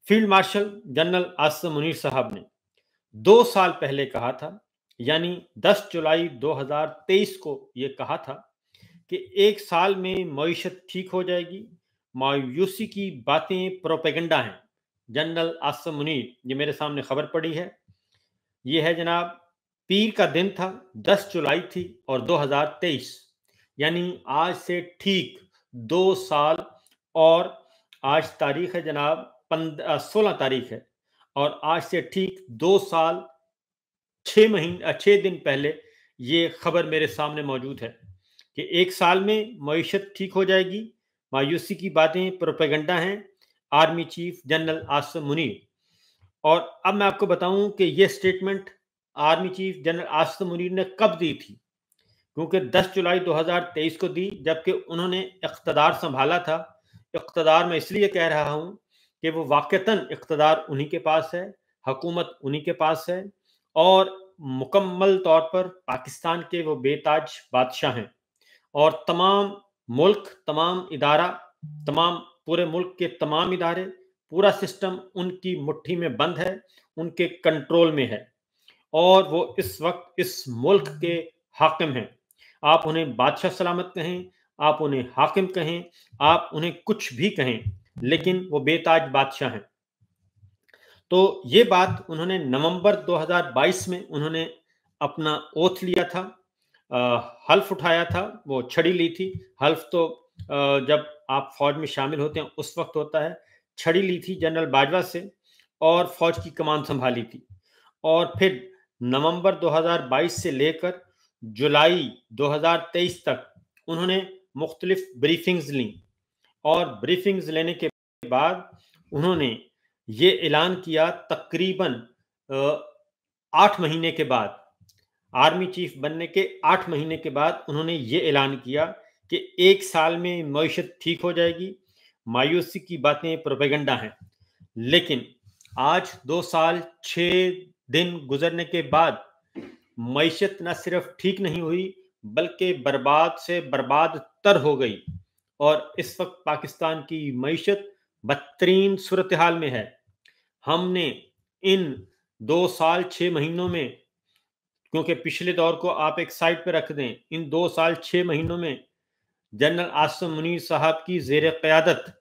Field marshal general Asim Munir साहब ने 2 साल पहले कहा था, यानी 10 जुलाई 2023 को ये कहा था कि 1 साल में मईशत ठीक हो जाएगी। मायूसी की बातें प्रोपेगेंडा हैं। जनरल आसिम मुनीर, ये मेरे सामने खबर पड़ी है। ये है जनाब, पीर का दिन था, 10 जुलाई थी और 2023, यानी आज से ठीक 2 साल। और आज तारीख है जनाब 16 तारीख है, और आज से ठीक 2 साल 6 दिन पहले ये खबर मेरे सामने मौजूद है कि 1 साल में मईशत ठीक हो जाएगी। मायूसी की बातें प्रोपेगेंडा हैं। Army chief general Asim Munir. और अब मैं आपको बताऊं कि ये statement army chief general Asim Munir ने कब दी थी, क्योंकि 10 जुलाई 2023 को दी, जबकि उन्होंने इक़्तिदार संभाला था। इक़्तिदार मैं इसलिए कह रहा हूं कि वो वाक़तन इक़्तिदार उन्हीं के पास है, हुकूमत उन्हीं के पास है, और मुकम्मल तौर पर पाकिस्तान के वो बेताज बादशाह हैं। और तमाम मुल्क, तमाम इदारा, तमाम पूरे मुल्क के तमाम इदारे, पूरा सिस्टम उनकी मुट्ठी में बंद है, उनके कंट्रोल में है, और वो इस वक्त इस मुल्क के हाकिम हैं। आप उन्हें बादशाह सलामत कहें, आप उन्हें हाकिम कहें, आप उन्हें कुछ भी कहें, लेकिन वो बेताज बादशाह हैं। तो ये बात उन्होंने नवंबर 2022 में उन्होंने अपना ओथ लिया था, हल्फ उठाया था, वो छड़ी ली थी। हल्फ तो जब आप फौज में शामिल होते हैं उस वक्त होता है। छड़ी ली थी जनरल बाजवा से और फौज की कमान संभाली थी। और फिर नवंबर 2022 से लेकर जुलाई 2023 तक उन्होंने मुख्तलिफ ब्रीफिंग्स ली, और ब्रीफिंग्स लेने के बाद उन्होंने ये ऐलान किया, तकरीबन 8 महीने के बाद, आर्मी चीफ बनने के 8 महीने के बाद उन्होंने ये ऐलान किया कि 1 साल में मईशत ठीक हो जाएगी। मायूसी की बातें प्रोपेगेंडा हैं। लेकिन आज 2 साल 6 दिन गुजरने के बाद मईशत न सिर्फ ठीक नहीं हुई, बल्कि बर्बाद से बर्बाद तर हो गई। और इस वक्त पाकिस्तान की मईशत बदतरीन सूरत हाल में है। हमने इन 2 साल 6 महीनों में, क्योंकि पिछले दौर को आप एक साइड पे रख दें, इन 2 साल 6 महीनों में जनरल आसिम मुनीर साहब की ज़ेरे क़यादत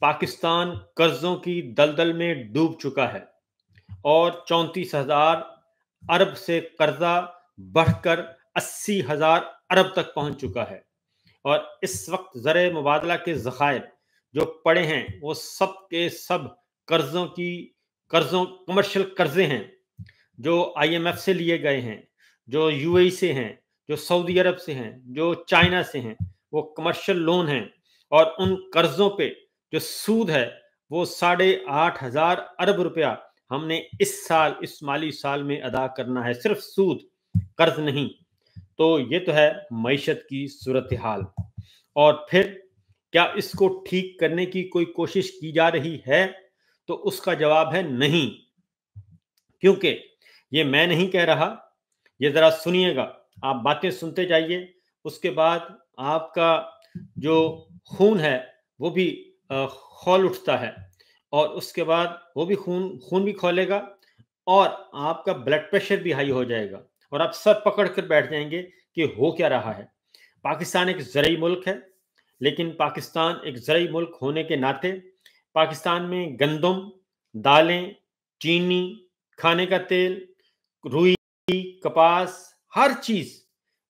पाकिस्तान कर्जों की दलदल में डूब चुका है, और 34,000 अरब से कर्जा बढ़कर 80,000 अरब तक पहुंच चुका है। और इस वक्त ज़र मुबादला के ज़खायर जो पड़े हैं वो सब के सब कर्जों कमर्शियल कर्जे हैं, जो IMF से लिए गए हैं, जो UAE से हैं, जो सऊदी अरब से हैं, जो चाइना से हैं। वो कमर्शियल लोन हैं, और उन कर्जों पे जो सूद है वो 8,500 अरब रुपया हमने इस माली साल में अदा करना है, सिर्फ सूद, कर्ज नहीं। तो ये तो है मईशत की सूरत हाल। और फिर क्या इसको ठीक करने की कोई कोशिश की जा रही है? तो उसका जवाब है नहीं, क्योंकि ये मैं नहीं कह रहा, ये जरा सुनिएगा, आप बातें सुनते जाइए, उसके बाद आपका जो खून है वो भी खौल उठता है, और उसके बाद वो भी खून भी खौलेगा, और आपका ब्लड प्रेशर भी हाई हो जाएगा, और आप सर पकड़ कर बैठ जाएंगे कि हो क्या रहा है। पाकिस्तान एक ज़रई मुल्क है, लेकिन पाकिस्तान एक ज़रई मुल्क होने के नाते पाकिस्तान में गंदम, दालें, चीनी, खाने का तेल, रुई, कपास, हर चीज़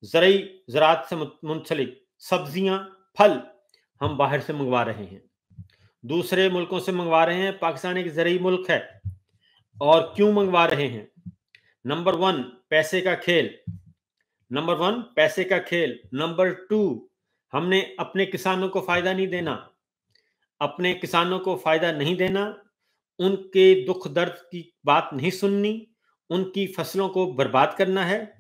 ज़राअत से मुंसलिक, सब्जियां, फल हम बाहर से मंगवा रहे हैं, दूसरे मुल्कों से मंगवा रहे हैं। पाकिस्तान एक ज़रई मुल्क है, और क्यों मंगवा रहे हैं? नंबर 1 पैसे का खेल, नंबर 2 हमने अपने किसानों को फायदा नहीं देना, उनके दुख दर्द की बात नहीं सुननी, उनकी फसलों को बर्बाद करना है,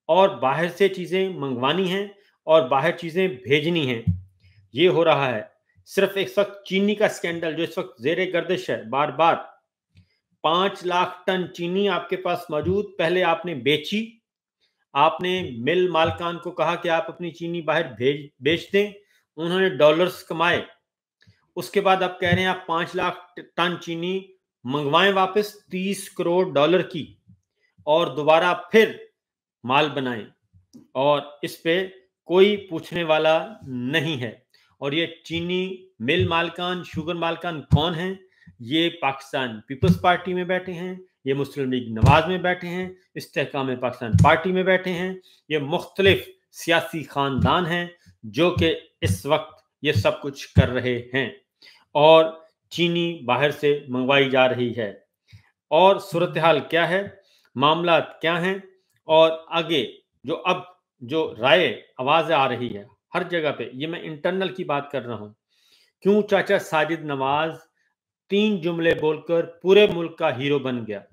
और बाहर से चीजें मंगवानी हैं, और बाहर चीजें भेजनी हैं। ये हो रहा है। सिर्फ इस वक्त चीनी का स्कैंडल जो इस वक्त जेरे गर्दिश है, बार बार 5 लाख टन चीनी आपके पास मौजूद, पहले आपने बेची, आपने मिल मालकान को कहा कि आप अपनी चीनी बाहर बेच दें, उन्होंने डॉलर्स कमाए, उसके बाद अब कह रहे हैं आप 5 लाख टन चीनी मंगवाएं वापस 30 करोड़ डॉलर की, और दोबारा फिर माल बनाएं, और इस पे कोई पूछने वाला नहीं है। और ये चीनी मिल मालकान, शुगर मालकान कौन हैं? ये पाकिस्तान पीपल्स पार्टी में बैठे हैं, ये मुस्लिम लीग नवाज में बैठे हैं, इस्तेहकाम पाकिस्तान पार्टी में बैठे हैं। ये मुख्तलिफ सियासी खानदान हैं जो कि इस वक्त ये सब कुछ कर रहे हैं, और चीनी बाहर से मंगवाई जा रही है। और सूरत हाल क्या है, मामला क्या हैं, और आगे जो राय आवाज आ रही है हर जगह पे, ये मैं इंटरनल की बात कर रहा हूं। क्यों चाचा साजिद नवाज 3 जुमले बोलकर पूरे मुल्क का हीरो बन गया?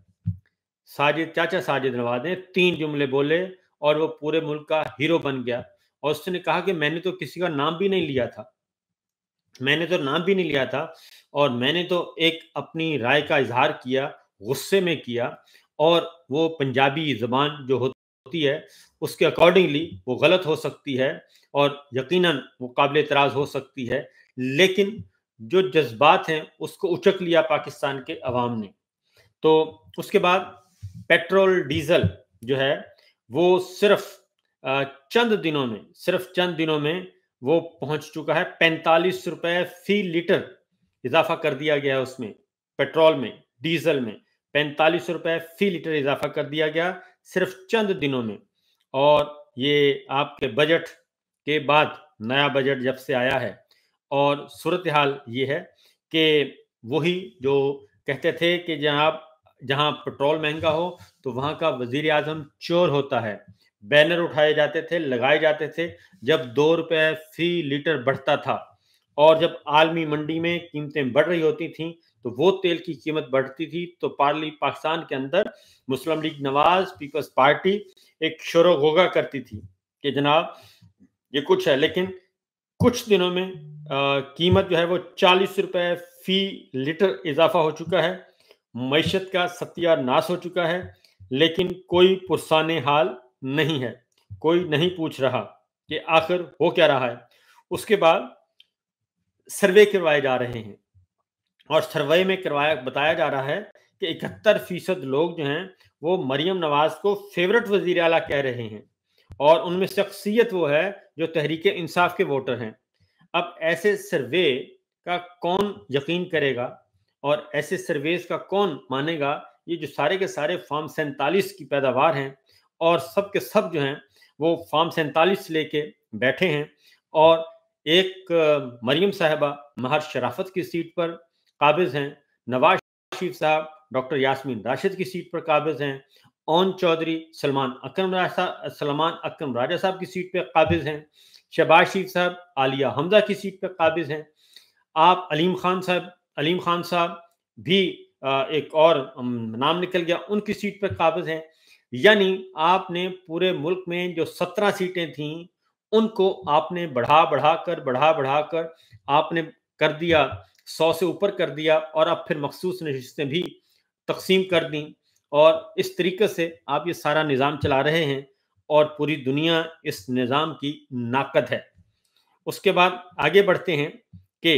चाचा साजिद नवाज ने 3 जुमले बोले और वो पूरे मुल्क का हीरो बन गया। और उसने कहा कि मैंने तो किसी का नाम भी नहीं लिया था, और मैंने तो एक अपनी राय का इजहार किया, गुस्से में किया, और वो पंजाबी ज़बान जो होती है उसके अकॉर्डिंगली वो गलत हो सकती है और यकीनन वो काबिल एतराज़ हो सकती है, लेकिन जो जज्बात हैं उसको उचक लिया पाकिस्तान के अवाम ने। तो उसके बाद पेट्रोल डीजल जो है वो सिर्फ चंद दिनों में वो पहुंच चुका है 45 रुपए फी लीटर, इजाफा कर दिया गया है उसमें, पेट्रोल में, डीजल में 45 रुपए फी लीटर इजाफा कर दिया गया सिर्फ चंद दिनों में। और ये आपके बजट के बाद नया बजट जब से आया है, और सूरत हाल ये है कि वही जो कहते थे कि जहां पेट्रोल महंगा हो तो वहां का वजीर आजम चोर होता है, बैनर उठाए जाते थे, लगाए जाते थे जब 2 रुपए फी लीटर बढ़ता था, और जब आलमी मंडी में कीमतें बढ़ रही होती थी तो वो तेल की कीमत बढ़ती थी, तो पाकिस्तान के अंदर मुस्लिम लीग नवाज पीपल्स पार्टी एक शोरो गोगा करती थी कि जनाब ये कुछ है, लेकिन कुछ दिनों में कीमत जो है वो 40 रुपए फी लीटर इजाफा हो चुका है, मईशत का सत्यानाश हो चुका है, लेकिन कोई पुरसाने हाल नहीं है, कोई नहीं पूछ रहा कि आखिर हो क्या रहा है। उसके बाद सर्वे करवाए जा रहे हैं, और सर्वे में बताया जा रहा है कि 71% लोग जो हैं वो मरियम नवाज को फेवरेट वजीर आला कह रहे हैं, और उनमें शख्सियत वो है जो तहरीक इंसाफ के वोटर हैं। अब ऐसे सर्वे का कौन यकीन करेगा, और ऐसे सर्वेस का कौन मानेगा? ये जो सारे के सारे फार्म 47 की पैदावार हैं, और सब के सब जो हैं वो फार्म 47 लेके बैठे हैं, और एक मरियम साहिबा महर शराफत की सीट पर काबिज हैं, नवाज शरीफ साहब डॉक्टर यास्मीन राशिद की सीट पर काबिज हैं, ओन चौधरी सलमान अकरम राजा साहब की सीट पर काबिज हैं, शहबाज शरीफ साहब आलिया हमजा की सीट पर काबिज हैं, आप अलीम खान साहब भी एक और नाम निकल गया, उनकी सीट पर काबिज हैं। यानी आपने पूरे मुल्क में जो 17 सीटें थीं उनको आपने बढ़ा बढ़ाकर आपने कर दिया, 100 से ऊपर कर दिया, और अब फिर मखसूस नशिस्तें भी तकसीम कर दी, और इस तरीके से आप ये सारा निज़ाम चला रहे हैं, और पूरी दुनिया इस निज़ाम की नाकद है। उसके बाद आगे बढ़ते हैं कि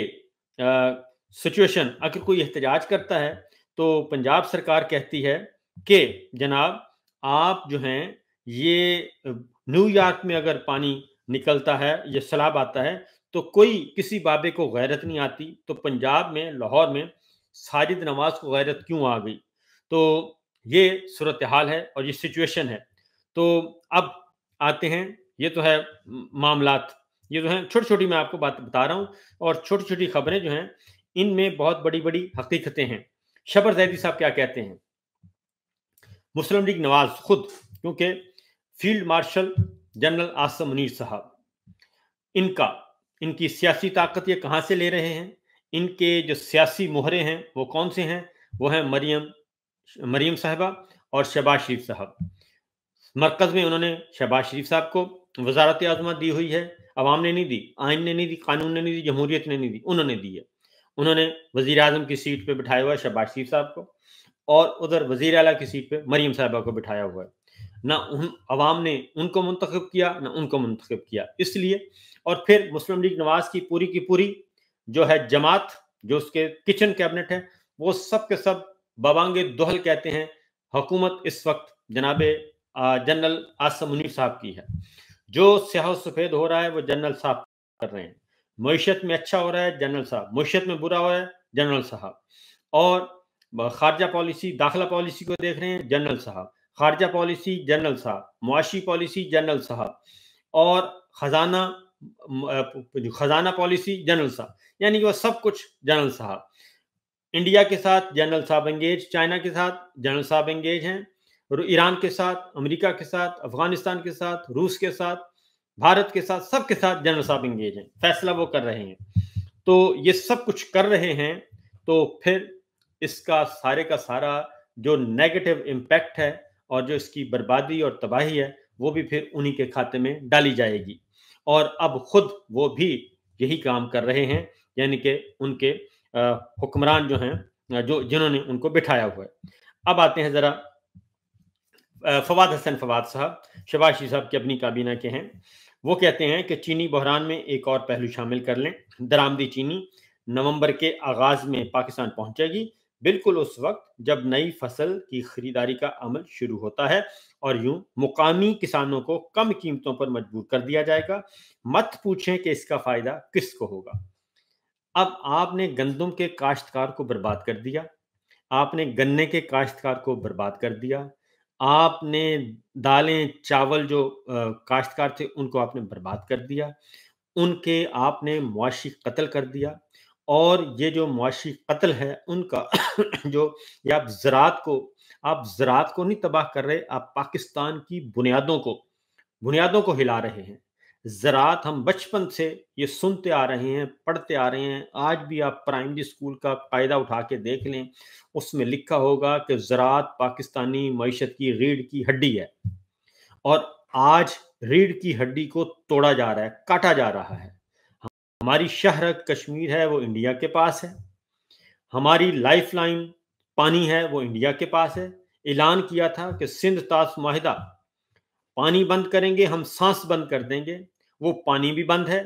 सिचुएशन अगर कोई एहतजाज करता है तो पंजाब सरकार कहती है कि जनाब आप जो हैं ये न्यूयॉर्क में अगर पानी निकलता है, ये सैलाब आता है, तो कोई किसी बाबे को गैरत नहीं आती, तो पंजाब में लाहौर में साजिद नवाज को गैरत क्यों आ गई? तो ये सूरत हाल है और ये सिचुएशन है। तो अब आते हैं, ये तो है मामलात, ये जो है छोटी छोटी मैं आपको बात बता रहा हूँ, और छोटी छोटी खबरें जो हैं इनमें बहुत बड़ी बड़ी हकीकतें हैं। शबर जैदी साहब क्या कहते हैं? मुस्लिम लीग नवाज खुद, क्योंकि field marshal general Asim Munir साहब, इनकी सियासी ताकत ये कहाँ से ले रहे हैं? इनके जो सियासी मोहरे हैं वो कौन से हैं? वो हैं मरियम साहिबा और शहबाज शरीफ साहब। मरकज में उन्होंने शहबाज शरीफ साहब को वजारत आज़मा दी हुई है, अवाम ने नहीं दी, आइन ने नहीं दी, कानून ने नहीं दी, जमहूरियत ने नहीं दी, उन्होंने दी है। उन्होंने वजीर आजम की सीट पे बिठाया हुआ है शहबाज शरीफ साहब को, और उधर वजीर आला की सीट पे मरियम साहिबा को बिठाया हुआ है। ना अवाम ने उनको मुंतखब किया, ना उनको मुंतखब किया, इसलिए। और फिर मुस्लिम लीग नवाज की पूरी जो है जमात, जो उसके किचन कैबिनेट है, वो सब के सब बवांगे दोहल कहते हैं हुकूमत इस वक्त जनाब जनरल आसिम मुनीर साहब की है। जो स्याह सफेद हो रहा है वो जनरल साहब कर रहे हैं। मईशत में अच्छा हो रहा है जनरल साहब, मईशत में बुरा हो रहा है जनरल साहब। और खारजा पॉलिसी, दाखिला पॉलिसी को देख रहे हैं जनरल साहब, खारजा पॉलिसी जनरल साहब, मुआशी पॉलिसी जनरल साहब, और खजाना खजाना पॉलिसी जनरल साहब, यानी कि वो सब कुछ जनरल साहब। इंडिया के साथ जनरल साहब एंगेज, चाइना के साथ जनरल साहब एंगेज हैं, और ईरान के साथ, अमेरिका के साथ, अफगानिस्तान के साथ, रूस के साथ, भारत के साथ, सबके साथ जनरल साहब एंगेज हैं, फैसला वो कर रहे हैं। तो ये सब कुछ कर रहे हैं, तो फिर इसका सारे का सारा जो नेगेटिव इम्पैक्ट है और जो इसकी बर्बादी और तबाही है वो भी फिर उन्हीं के खाते में डाली जाएगी। और अब खुद वो भी यही काम कर रहे हैं, यानी कि उनके हुक्मरान जो हैं, जो जिन्होंने उनको बिठाया हुआ है। अब आते हैं जरा फवाद हसन फवाद साहब, शबाशी साहब की अपनी काबीना के हैं। वो कहते हैं कि चीनी बहरान में एक और पहलू शामिल कर लें। दरामदी चीनी नवंबर के आगाज में पाकिस्तान पहुंचेगी, बिल्कुल उस वक्त जब नई फसल की खरीदारी का अमल शुरू होता है, और यूं मुकामी किसानों को कम कीमतों पर मजबूर कर दिया जाएगा। मत पूछें कि इसका फायदा किसको होगा। अब आपने गंदम के काश्तकार को बर्बाद कर दिया, आपने गन्ने के काश्तकार को बर्बाद कर दिया, आपने दालें चावल जो काश्तकार थे उनको आपने बर्बाद कर दिया, उनके आपने मुआशी कत्ल कर दिया। और ये जो मुआशी कत्ल है उनका जो ये आप ज़राअत को नहीं तबाह कर रहे, आप पाकिस्तान की बुनियादों को हिला रहे हैं। ज़राअत, हम बचपन से ये सुनते आ रहे हैं, पढ़ते आ रहे हैं। आज भी आप प्राइमरी स्कूल का कायदा उठा के देख लें, उसमें लिखा होगा कि ज़राअत पाकिस्तानी मईशत की रीढ़ की हड्डी है। और आज रीढ़ की हड्डी को तोड़ा जा रहा है, काटा जा रहा है। हमारी शहरक कश्मीर है वो इंडिया के पास है, हमारी लाइफ लाइन पानी है वो इंडिया के पास है। ऐलान किया था कि सिंध तास माहिदा, पानी बंद करेंगे हम सांस बंद कर देंगे। वो पानी भी बंद है,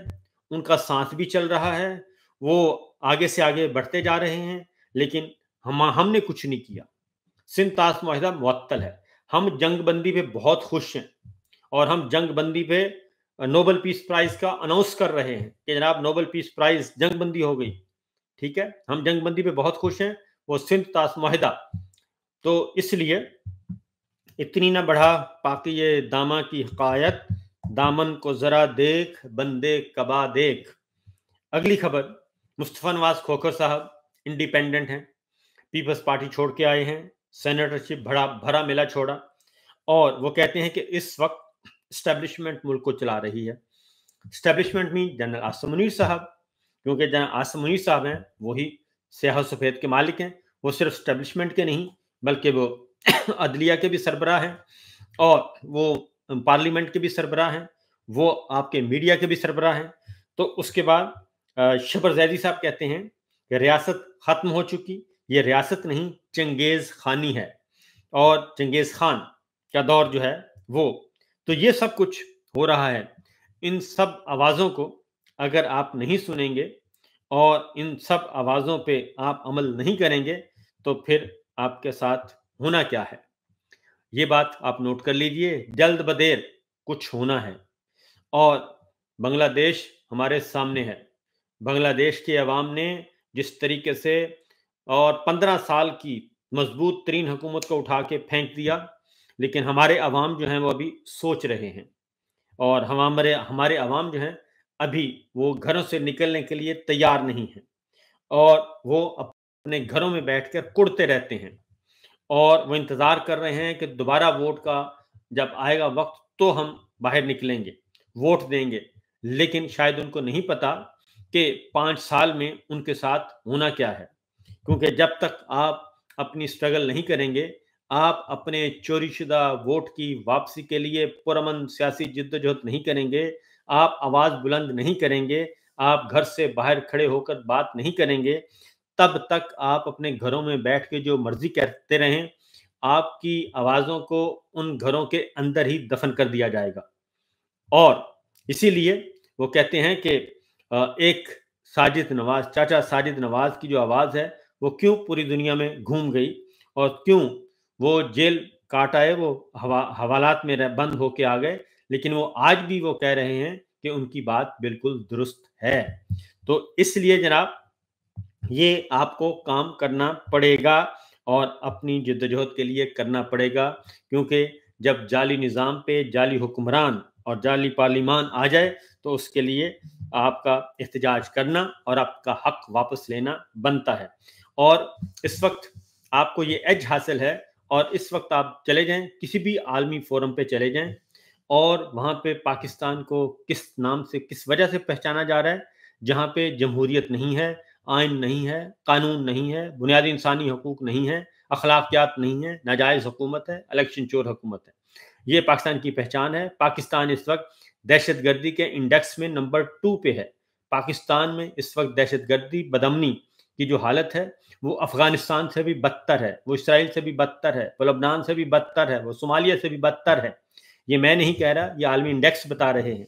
उनका सांस भी चल रहा है, वो आगे से आगे बढ़ते जा रहे हैं, लेकिन हमने कुछ नहीं किया। सिंध तास माहिदा मुअत्तल है। हम जंग बंदी पे बहुत खुश हैं, और हम जंग बंदी पे नोबेल पीस प्राइज का अनाउंस कर रहे हैं कि जनाब नोबेल पीस प्राइज जंग बंदी हो गई। ठीक है, हम जंग बंदी पे बहुत खुश हैं, वो सिंध तास माहिदा। तो इसलिए इतनी ना बढ़ा पाकि ये दामा की हकायत, दामन को जरा देख बंदे कबा देख। अगली खबर, मुस्तफा नवाज खोखर साहब इंडिपेंडेंट हैं, पीपल्स पार्टी छोड़ के आए हैं, सेनेटरशिप भरा मिला छोड़ा, और वो कहते हैं कि इस वक्त स्टैब्लिशमेंट मुल्क को चला रही है। स्टैब्लिशमेंट में जनरल आसिम मुनीर साहब, क्योंकि जनरल आसिम मुनीर साहब हैं वही स्याह सफ़ेद के मालिक हैं। वो सिर्फ स्टैब्लिशमेंट के नहीं बल्कि वो अदलिया के भी सरबराह हैं, और वो पार्लियामेंट के भी सरबराह हैं, वो आपके मीडिया के भी सरबराह हैं। तो उसके बाद शबर जैदी साहब कहते हैं कि रियासत ख़त्म हो चुकी, ये रियासत नहीं चंगेज़ खानी है, और चंगेज़ खान का दौर जो है वो। तो ये सब कुछ हो रहा है। इन सब आवाज़ों को अगर आप नहीं सुनेंगे और इन सब आवाज़ों पे आप अमल नहीं करेंगे, तो फिर आपके साथ होना क्या है, ये बात आप नोट कर लीजिए। जल्द बदेर कुछ होना है, और बांग्लादेश हमारे सामने है। बांग्लादेश की अवाम ने जिस तरीके से और 15 साल की मजबूत तरीन हुकूमत को उठा के फेंक दिया, लेकिन हमारे अवाम जो हैं वो अभी सोच रहे हैं, और हमारे अवाम जो हैं अभी वो घरों से निकलने के लिए तैयार नहीं हैं, और वो अपने घरों में बैठकर कुढ़ते रहते हैं, और वो इंतज़ार कर रहे हैं कि दोबारा वोट का जब आएगा वक्त तो हम बाहर निकलेंगे, वोट देंगे। लेकिन शायद उनको नहीं पता कि 5 साल में उनके साथ होना क्या है, क्योंकि जब तक आप अपनी स्ट्रगल नहीं करेंगे, आप अपने चोरीशुदा वोट की वापसी के लिए पुरअमन सियासी जिद्दोजहद नहीं करेंगे, आप आवाज़ बुलंद नहीं करेंगे, आप घर से बाहर खड़े होकर बात नहीं करेंगे, तब तक आप अपने घरों में बैठ के जो मर्जी करते रहें, आपकी आवाज़ों को उन घरों के अंदर ही दफन कर दिया जाएगा। और इसीलिए वो कहते हैं कि एक साजिद नवाज, चाचा साजिद नवाज की जो आवाज़ है वो क्यों पूरी दुनिया में घूम गई और क्यों वो जेल काट आए, वो हवालात में बंद होके आ गए, लेकिन वो आज भी वो कह रहे हैं कि उनकी बात बिल्कुल दुरुस्त है। तो इसलिए जनाब ये आपको काम करना पड़ेगा और अपनी जिद्दोजहद के लिए करना पड़ेगा, क्योंकि जब जाली निज़ाम पे जाली हुक्मरान और जाली पार्लिमान आ जाए तो उसके लिए आपका एहतजाज करना और आपका हक वापस लेना बनता है। और इस वक्त आपको ये एज हासिल है और इस वक्त आप चले जाएं, किसी भी आलमी फोरम पे चले जाएं और वहाँ पे पाकिस्तान को किस नाम से, किस वजह से पहचाना जा रहा है, जहाँ पे जमहूरियत नहीं है, आइन नहीं है, कानून नहीं है, बुनियादी इंसानी हकूक नहीं है, अखलाकियात नहीं है, नाजायज़ हुकूमत है, इलेक्शन चोर हुकूमत है। ये पाकिस्तान की पहचान है। पाकिस्तान इस वक्त दहशतगर्दी के इंडेक्स में नंबर 2 पे है। पाकिस्तान में इस वक्त दहशतगर्दी, बदअमनी की जो हालत है वो अफगानिस्तान से भी बदतर है, वो इसराइल से भी बदतर है, वो लबनान से भी बदतर है, वो सोमालिया से भी बदतर है। ये मैं नहीं कह रहा, ये आलमी इंडेक्स बता रहे हैं।